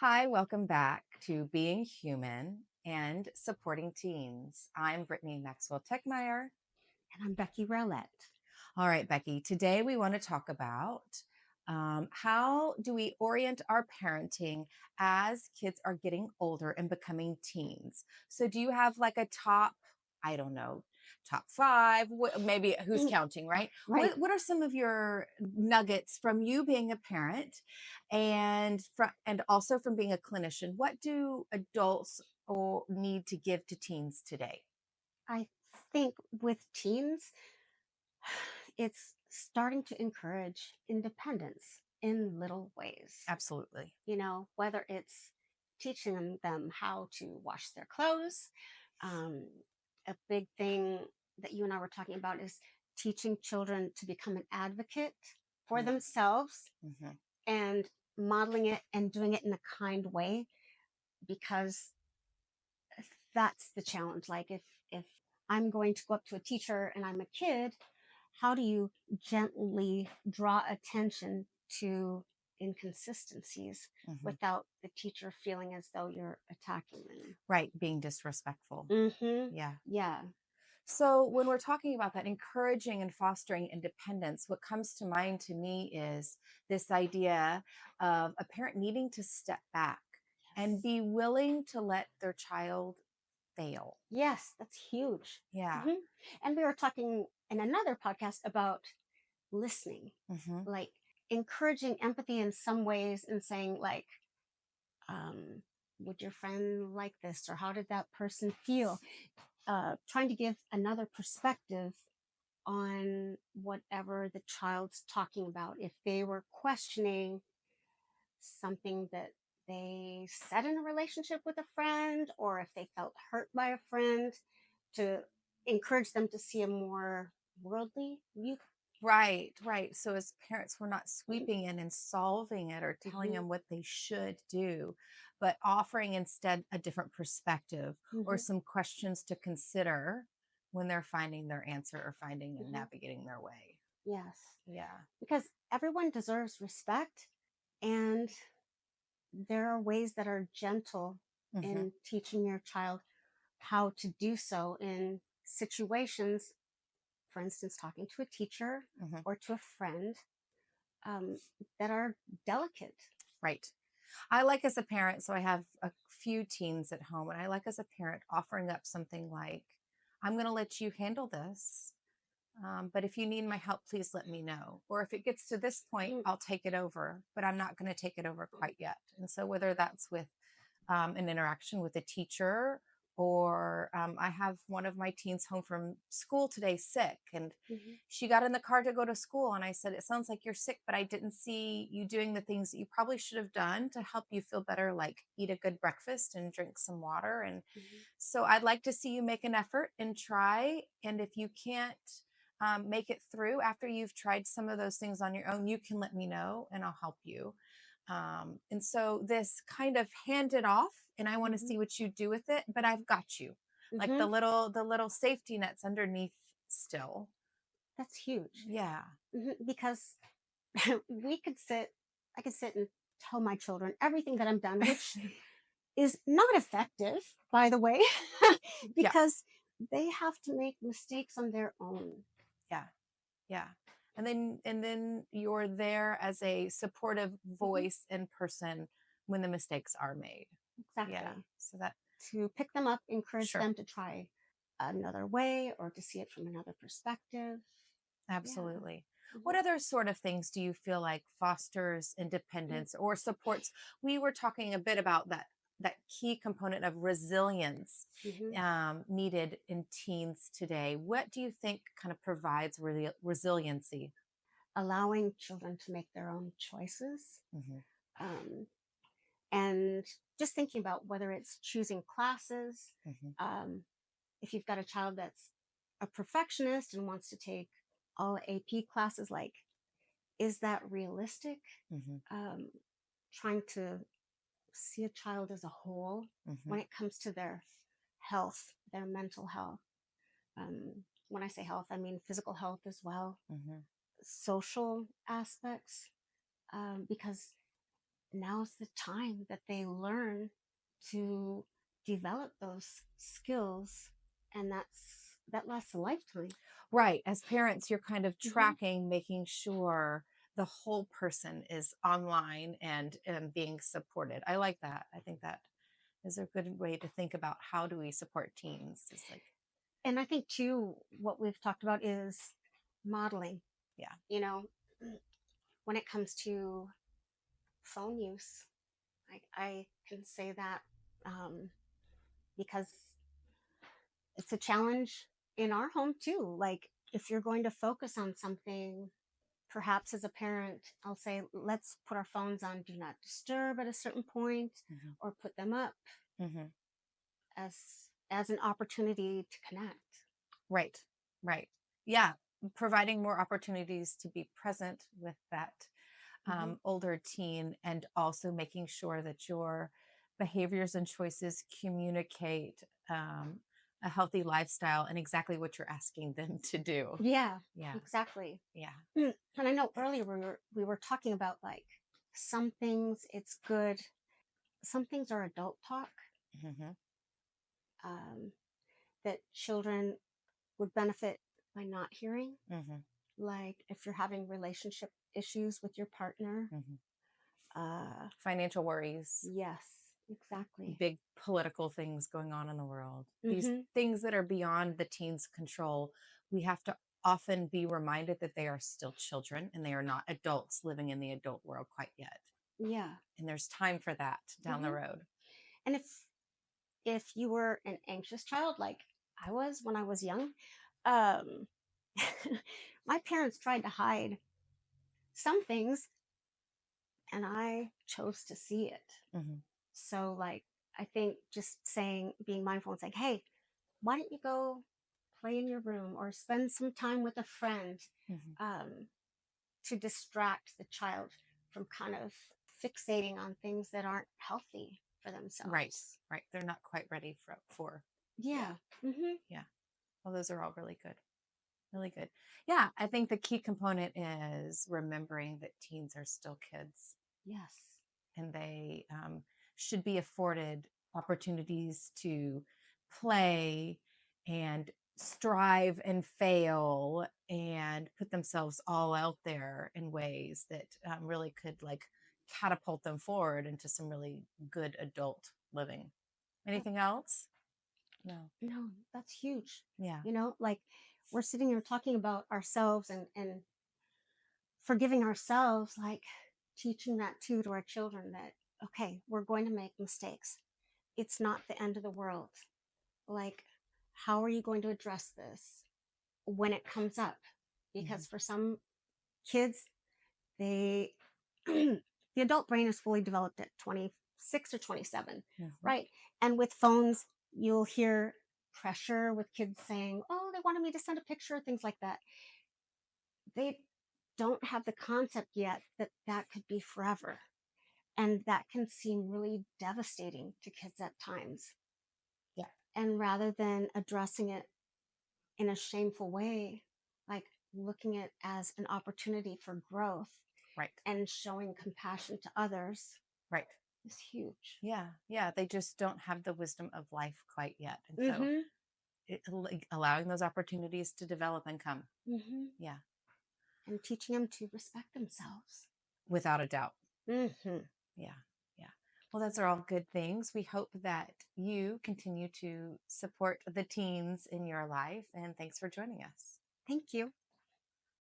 Hi, welcome back to Being Human and Supporting Teens. I'm Brittany Maxwell Techmeyer. And I'm Becky Rowlett. All right, Becky, today we want to talk about how do we orient our parenting as kids are getting older and becoming teens? So, do you have like a top, I don't know, top five, maybe who's Mm, counting, right? right. What are some of your nuggets from you being a parent and also from being a clinician? What do adults or need to give to teens today? I think with teens, it's starting to encourage independence in little ways. Absolutely. Whether it's teaching them how to wash their clothes. Um, a big thing that you and I were talking about is teaching children to become an advocate for Yeah. themselves Hmm. and modeling it and doing it in a kind way because that's the challenge. Like if I'm going to go up to a teacher and I'm a kid, how do you gently draw attention to inconsistencies Hmm. without the teacher feeling as though you're attacking them? Right. Being disrespectful. Mm-hmm. Yeah. Yeah. So, when we're talking about that, encouraging and fostering independence, what comes to mind to me is this idea of a parent needing to step back and Yes. be willing to let their child fail. Yes, that's huge. Yeah. Hmm. And we were talking in another podcast about listening, Hmm. like encouraging empathy in some ways and saying, like, um, would your friend like this? Or how did that person feel? Trying to give another perspective on whatever the child's talking about. If they were questioning something that they said in a relationship with a friend, or if they felt hurt by a friend, to encourage them to see a more worldly view. Right, right. So as parents, we're not Mhm, sweeping in and solving it or telling mhm, them what they should do, but offering instead a different perspective or mhm, some questions to consider when they're finding their answer or finding and mhm. navigating their way. Yes, Yeah. because everyone deserves respect, and there are ways that are gentle Hmm. in teaching your child how to do so in situations, for instance, talking to a teacher Hmm. or to a friend, um, that are delicate. Right. I like as a parent, so I have a few teens at home, and I like as a parent offering up something like, I'm going to let you handle this. But if you need my help, please let me know. Or if it gets to this point, Mm, I'll take it over, but I'm not going to take it over quite yet. And so, whether that's with an interaction with a teacher, or I have one of my teens home from school today sick, and mhm, she got in the car to go to school. And I said, it sounds like you're sick, but I didn't see you doing the things that you probably should have done to help you feel better, like eat a good breakfast and drink some water. And mhm, so, I'd like to see you make an effort and try. And if you can't, make it through after you've tried some of those things on your own, you can let me know and I'll help you. And so this kind of hand it off, and I want to mhm, see what you do with it, but I've got you. Like mhm. the little safety nets underneath still. That's huge. Yeah. Because I could sit and tell my children everything that I've done, which is not effective, by the way, Yeah. because they have to make mistakes on their own. Yeah. Yeah. And then you're there as a supportive Mhm, voice in person when the mistakes are made. Yeah. exactly. So that To pick them up, encourage sure. them to try another way or to see it from another perspective. Yeah. Absolutely. What Mhm, other sort of things do you feel like fosters mhm, independence or supports? We were talking a bit about that key component of resilience mhm. needed in teens today. What do you think kind of provides resiliency? Allowing children to make their own choices. Hmm. Um, and just thinking about whether it's choosing classes, Hmm. um, if you've got a child that's a perfectionist and wants to take all AP classes, like, is that realistic? Hmm. Um, Trying to see a child as a whole Hmm. when it comes to their health, their mental health. When I say health, I mean physical health as well, Hmm. social aspects, because now's the time that they learn to develop those skills, and that lasts a lifetime. Right. As parents, you're kind of Hmm. tracking, making sure the whole person is online and being supported. I like that. I think that is a good way to think about how do we support teens. It's like, And I think too, what we've talked about is modeling. yeah, You know, when it comes to phone use, I can say that because it's a challenge in our home too. Like, if you're going to focus on something, perhaps as a parent, I'll say, let's put our phones on do not disturb at a certain point, hmm or put them up hmm as an opportunity to connect. right, right, yeah. Providing more opportunities to be present with that Hmm. older teen, and also making sure that your behaviors and choices communicate um, a healthy lifestyle and exactly what you're asking them to do. Yeah, Yeah, exactly. yeah. And I know earlier we were talking about like some things it's good, some things are adult talk, hmm um, that children would benefit by not hearing. hmm Like if you're having relationship issues with your partner. hmm Financial worries, Yes, exactly. big political things going on in the world, these Hmm. things that are beyond the teen's control. We have to often be reminded that they are still children and they are not adults living in the adult world quite yet. Yeah. And there's time for that down the Hmm. road. And if you were an anxious child like I was when I was young, um, my parents tried to hide some things, and I chose to see it. hmm So, like, I think just saying, being mindful and saying, hey, why don't you go play in your room or spend some time with a friend, hmm um, to distract the child from kind of fixating on things that aren't healthy for Right, themselves. right. They're not quite ready for. Yeah, Yeah. Hmm. yeah. Well, those are all really good. Really good. Yeah, I think the key component is remembering that teens are still kids Yes. and they should be afforded opportunities to play and strive and fail and put themselves all out there in ways that really could like catapult them forward into some really good adult living. That, Anything else? No. no, that's huge. Yeah. Like we're sitting here talking about ourselves and forgiving ourselves, like teaching that too to our children that, okay, we're going to make mistakes. It's not the end of the world. Like, how are you going to address this when it comes up? hmm Because for some kids, they, the adult brain is fully developed at 26 or 27, hmm right? And with phones, you'll hear pressure with kids saying, oh, they wanted me to send a picture, things like that. They don't have the concept yet that that could be forever. And that can seem really devastating to kids at times. Yeah. And rather than addressing it in a shameful way, like looking at it as an opportunity for growth Right. and showing compassion to others Right. is huge. Yeah. Yeah. They just don't have the wisdom of life quite yet. And so Mm-hmm. like allowing those opportunities to develop and come. Mm-hmm. Yeah. And teaching them to respect themselves. Without a doubt. Mm-hmm. Yeah. Yeah. Well, those are all good things. We hope that you continue to support the teens in your life. And thanks for joining us. Thank you.